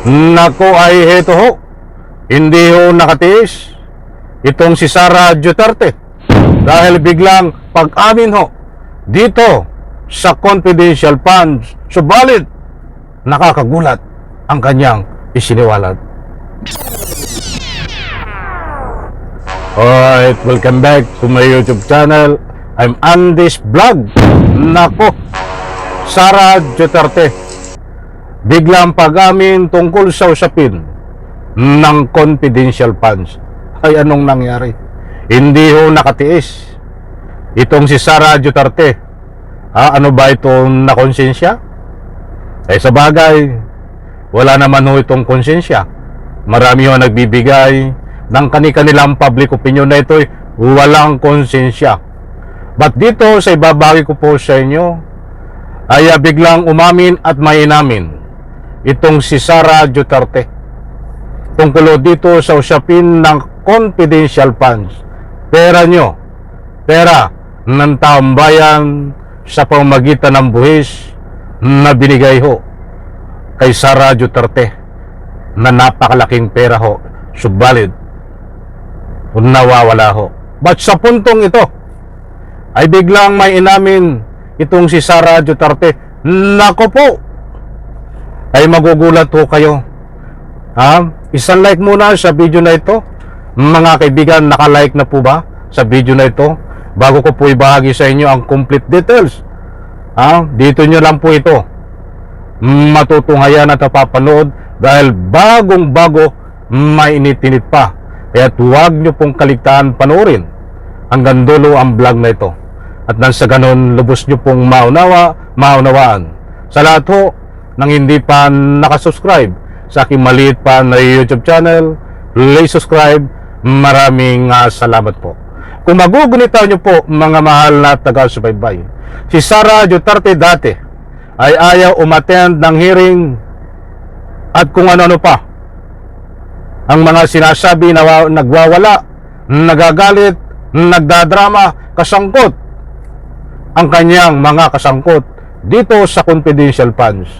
Nako ay heto ho, hindi ho nakatiis itong si Sara Duterte dahil biglang pag-amin ho dito sa confidential funds. Subalit, nakakagulat ang kanyang isiniwalat. Alright, welcome back to my YouTube channel. I'm Andy's Vlog. Nako, Sara Duterte biglang pag-amin tungkol sa usapin ng confidential funds. Ay, anong nangyari? Hindi ho nakatiis itong si Sara Duterte. Ano ba itong nakonsensya? Eh, sa bagay, wala naman ho itong konsensya. Marami ho nagbibigay ng kanilang public opinion na ito'y walang konsensya. But dito sa ibabagi ko po sa inyo ay biglang umamin at may inamin itong si Sara Duterte tungkol dito sa usapin ng confidential funds. Pera nyo, pera ng taong bayan sa pamamagitan ng buhis na binigay ho kay Sara Duterte na napakalaking pera ho, subalit nawawala ho. But sa puntong ito ay biglang may inamin itong si Sara Duterte. Nako po, ay magugulat ho kayo. Isang like muna sa video na ito. Mga kaibigan, naka-like na po ba sa video na ito? Bago ko po ibahagi sa inyo ang complete details, dito nyo lang po ito matutunghayan at napapanood dahil bagong bago, mainit-init pa. Kaya huwag nyo pong kaligtaan panoorin hanggang dulo ang vlog na ito. At nang sa ganon, lubos nyo pong maunawaan. Sa lahat ho nang hindi pa nakasubscribe sa aking maliit pa na YouTube channel, please subscribe. Maraming salamat po. Kung magugunita nyo po, mga mahal na taga-subaybay, si Sara Duterte dati ay ayaw umattend ng hearing at kung ano-ano pa. Ang mga sinasabi na nagwawala, nagagalit, nagdadrama, kasangkot ang kanyang mga kasangkot dito sa confidential funds.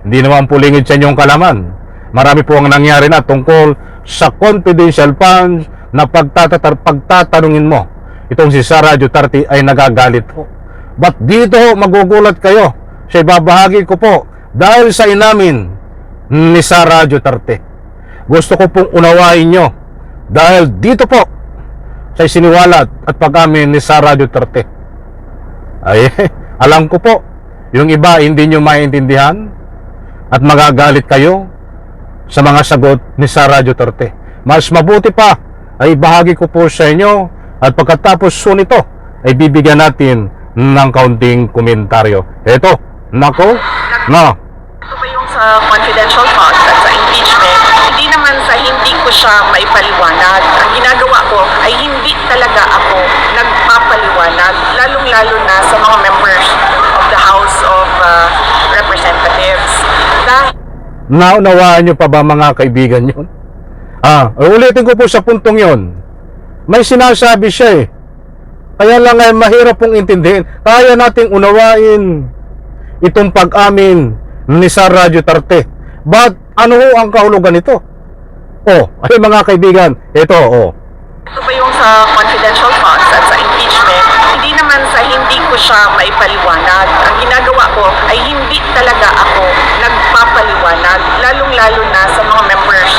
Hindi naman po lingid sa inyong kalaman. Marami po ang nangyari na tungkol sa confidential funds na pagtatanungin mo. Itong si Sara Duterte ay nagagalit po. But dito magugulat kayo sa ibabahagi ko po dahil sa inamin ni Sara Duterte. Gusto ko pong unawain nyo dahil dito po sa isiniwalat at pag-amin ni Sara Duterte ay alam ko po yung iba hindi nyo maintindihan at magagalit kayo sa mga sagot ni Sara Duterte. Mas mabuti pa ay bahagi ko po sa inyo at pagkatapos nito ay bibigyan natin ng kaunting komentaryo. Eto, nako, na. Ito ba yung sa confidential funds at sa impeachment, hindi naman sa hindi ko siya maipaliwanag. Ang ginagawa ko ay hindi talaga ako nagpapaliwanag, lalong-lalo na sa mga members of the House of Representatives. Naunawaan nyo pa ba mga kaibigan yun? Ulitin ko po sa puntong yon. May sinasabi siya eh. Kaya lang ay mahirap pong intindihin. Kaya nating unawain itong pag-amin ni Sara Duterte. But ano ho ang kahulugan nito? Ay mga kaibigan, ito Ito ba yung sa confidential funds at sa impeachment, hindi naman sa hindi ko siya maipaliwanag. Ang ginagawa ko ay hindi talaga ako nagpapaliwanag, lalong-lalo na sa mga members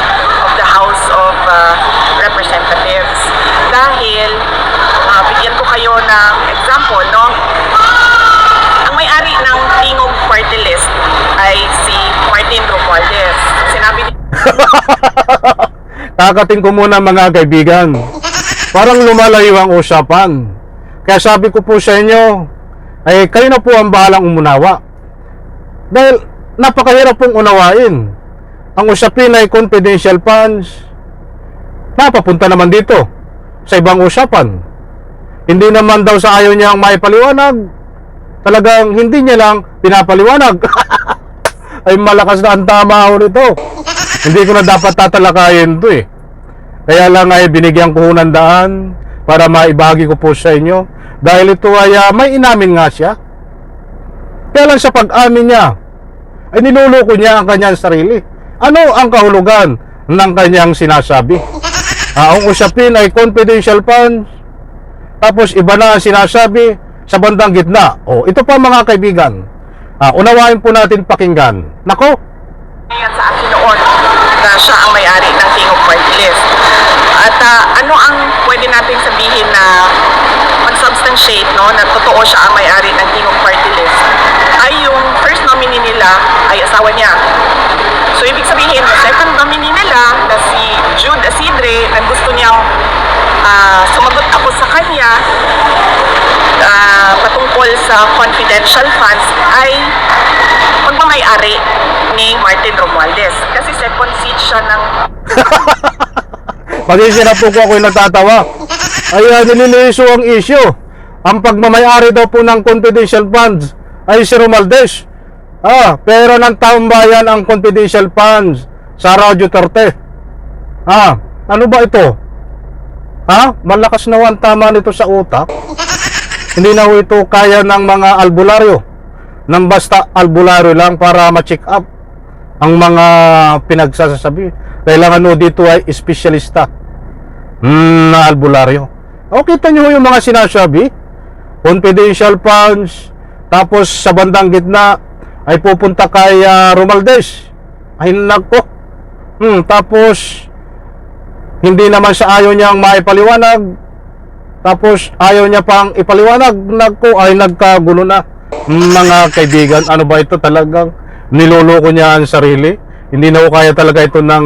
of the House of Representatives. Dahil, bigyan ko kayo ng example, no? Ang may-ari ng Tingog Party List ay si Martin Romualdez. Sinabi ni Kakating ko muna mga kaibigan. Parang lumalayo ang usapan. Kaya sabi ko po sa inyo, ay kayo na po ang bahalang umunawa. Dahil napakahirap pong unawain. Ang usapin ay confidential funds. Napapunta naman dito sa ibang usapan. Hindi naman daw sa ayaw niyang maipaliwanag. Talagang hindi niya lang pinapaliwanag. Ay malakas na ang tama ako nito. Hindi ko na dapat tatalakayin ito eh. Kaya lang ay binigyan ko ng daan para maibahagi ko po sa inyo. Dahil ito ay may inamin nga siya. Kaya lang sa pag-amin niya ay niluloko niya ang kanyang sarili. Ano ang kahulugan ng kanyang sinasabi? Ang usapin ay confidential funds, tapos iba na ang sinasabi sa bandang gitna. Ito pa mga kaibigan, unawain po natin pakinggan. Nako, Ngayon sa akin noon na siya ang may-ari ng King of Party List. At ano ang pwede nating sabihin na mag-substantiate, no, na totoo siya ang may-ari ng King of Party List ay yung first nominee nila ay asawa niya. So ibig sabihin, yung second nominee nila na si Jude Asidre, na gusto niyang sumagot ako sa kanya patungkol sa confidential funds ay magmamay-ari ni Martin Romualdez. Kasi second seat siya ng... pasensya na po ko ako'y natatawa. Ay nililiso ang issue. Ang pagmamayari daw po ng confidential funds ay si Romualdez. Pero ng taong bayan ang confidential funds sa Radyo Duterte. Ano ba ito? Malakas na ang tama nito sa utak. Hindi na ho ito kaya ng mga albularyo. Nang basta albularyo lang para ma-check up ang mga pinagsasabi. Kailangan ho dito ay espesyalista na albularyo. Kita nyo yung mga sinasabi, confidential funds, tapos sa bandang gitna ay pupunta kay Romualdez. Ay nako. Tapos hindi naman sa ayaw niyang maipaliwanag, tapos ayaw niya pang ipaliwanag. Nako, ay nagkagulo na mga kaibigan. Ano ba ito, talagang niloloko niya ang sarili? Hindi na ko kaya talaga ito ng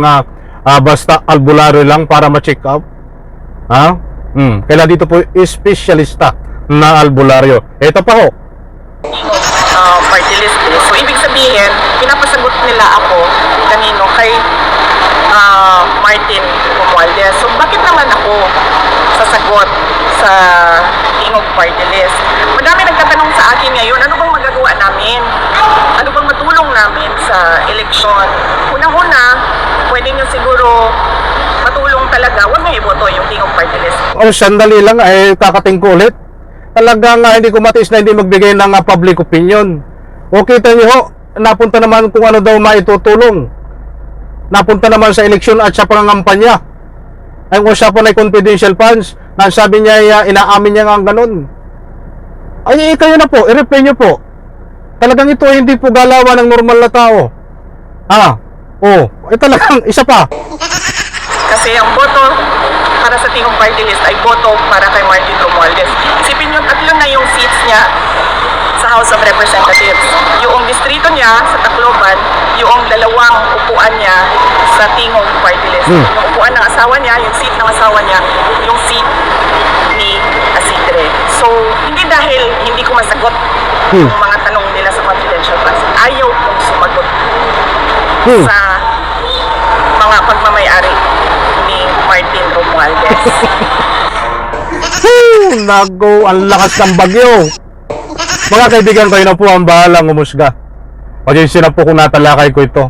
basta albularyo lang para ma-check up. Kailan dito po espesyalista na albularyo. Ito pa ho, party list. So ibig sabihin, pinapasagot nila ako kanino kay Martin Romualdez. So bakit naman ako sasagot sa King of Party List? Madami nagtatanong sa akin ngayon, ano bang magagawa namin? Ano bang matulong namin sa eleksyon? Unang-una, pwede nyo siguro matulong talaga, huwag nyo iboto yung King of Party List. Sandali lang, ay kakating ko ulit. Talagang hindi ko matiis na hindi magbigay ng public opinion. Kita nyo ho, napunta naman kung ano daw maitutulong. Napunta naman sa eleksyon at sa pangangampanya. Ang usapan ay confidential funds. Sabi niya, inaamin niya nga ganun. Ay, kayo na po, i-reply nyo po. Talagang ito ay hindi po galawan ng normal na tao. Talagang isa pa. Kasi ang boto para sa King of Party List ay boto para kay Martin Romualdez. Isipin nyo, tatlo na yung seats niya sa House of Representatives. Yung distrito niya sa Tacloban, yung dalawang upuan niya sa King of Party List. Yung upuan ng asawa niya, yung seat ng asawa niya, yung seat ni Asidre. So, hindi dahil hindi ko masagot yung mga tanong nila sa confidential funds. Ayaw kong sumagot sa mga pagmamayari ni Martin Romualdez. Nago, ang lakas ng bagyo. Mga kaibigan, kayo na po ang bahalang umusga. Pasensya na po kung natalakay ko ito.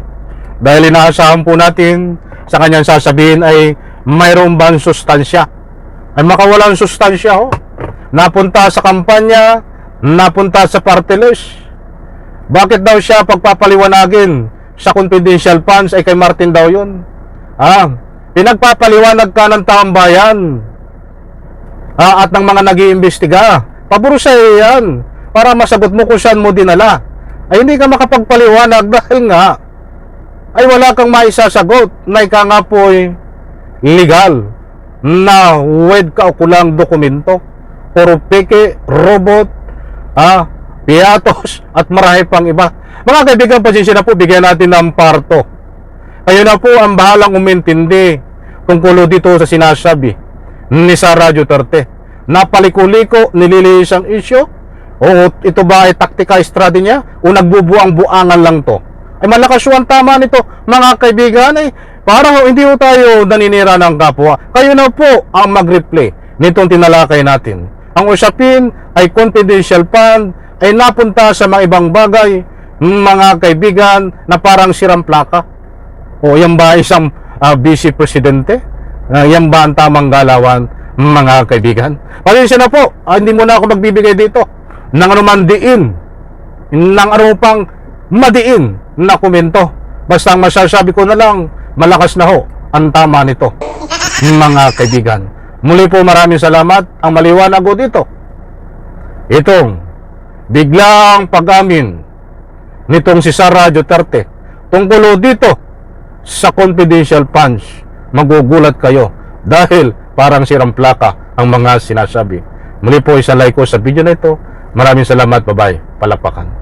Dahil inaasahan po natin sa kanyang sasabihin ay mayroong bang sustansya. Ay makawalang sustansya ho. Napunta sa kampanya, napunta sa party list. Bakit daw siya pagpapaliwanagin sa confidential funds ay kay Martin daw yun? Pinagpapaliwanag ka ng taong bayan at ng mga nag-iimbestiga. Pabor sa iyo yan para masagot mo kung saan mo dinala. Ay hindi ka makapagpaliwanag dahil nga ay wala kang maisasagot na ika nga po ay legal na with kaukulang dokumento. Puro peke, robot, piatos at marami pang iba. Mga kaibigan, pasensya na po, bigyan natin ng parto. Kayo na po ang bahalang umintindi tungkol dito sa sinasabi ni Sara Duterte. Napaliko-liko, nililiis ang issue. Ito ba ay taktika estrada niya o nagbubuang-buangan lang to? Ay malakas ang tama nito, mga kaibigan. Para hindi ho tayo naninira ng kapwa. Kayo na po ang mag-replay nitong tinalakay natin. Ang usapin ay confidential fund ay napunta sa mga ibang bagay, mga kaibigan, na parang sirang plaka. Yan ba isang vice presidente? Yan ba ang tamang galawan, mga kaibigan? Pasensya na po, hindi mo na ako magbibigay dito ng anuman diin, ng ano pang madiin na komento. Basta ang masasabi ko na lang, malakas na ho ang tama nito. Mga kaibigan, muli po maraming salamat. Ang maliwanag ko dito, itong biglang pag-amin nitong si Sara Duterte tungkol dito sa confidential funds, magugulat kayo dahil parang sirang plaka ang mga sinasabi. Muli po, isa like ko sa video na ito. Maraming salamat. Bye-bye. Palakpakan.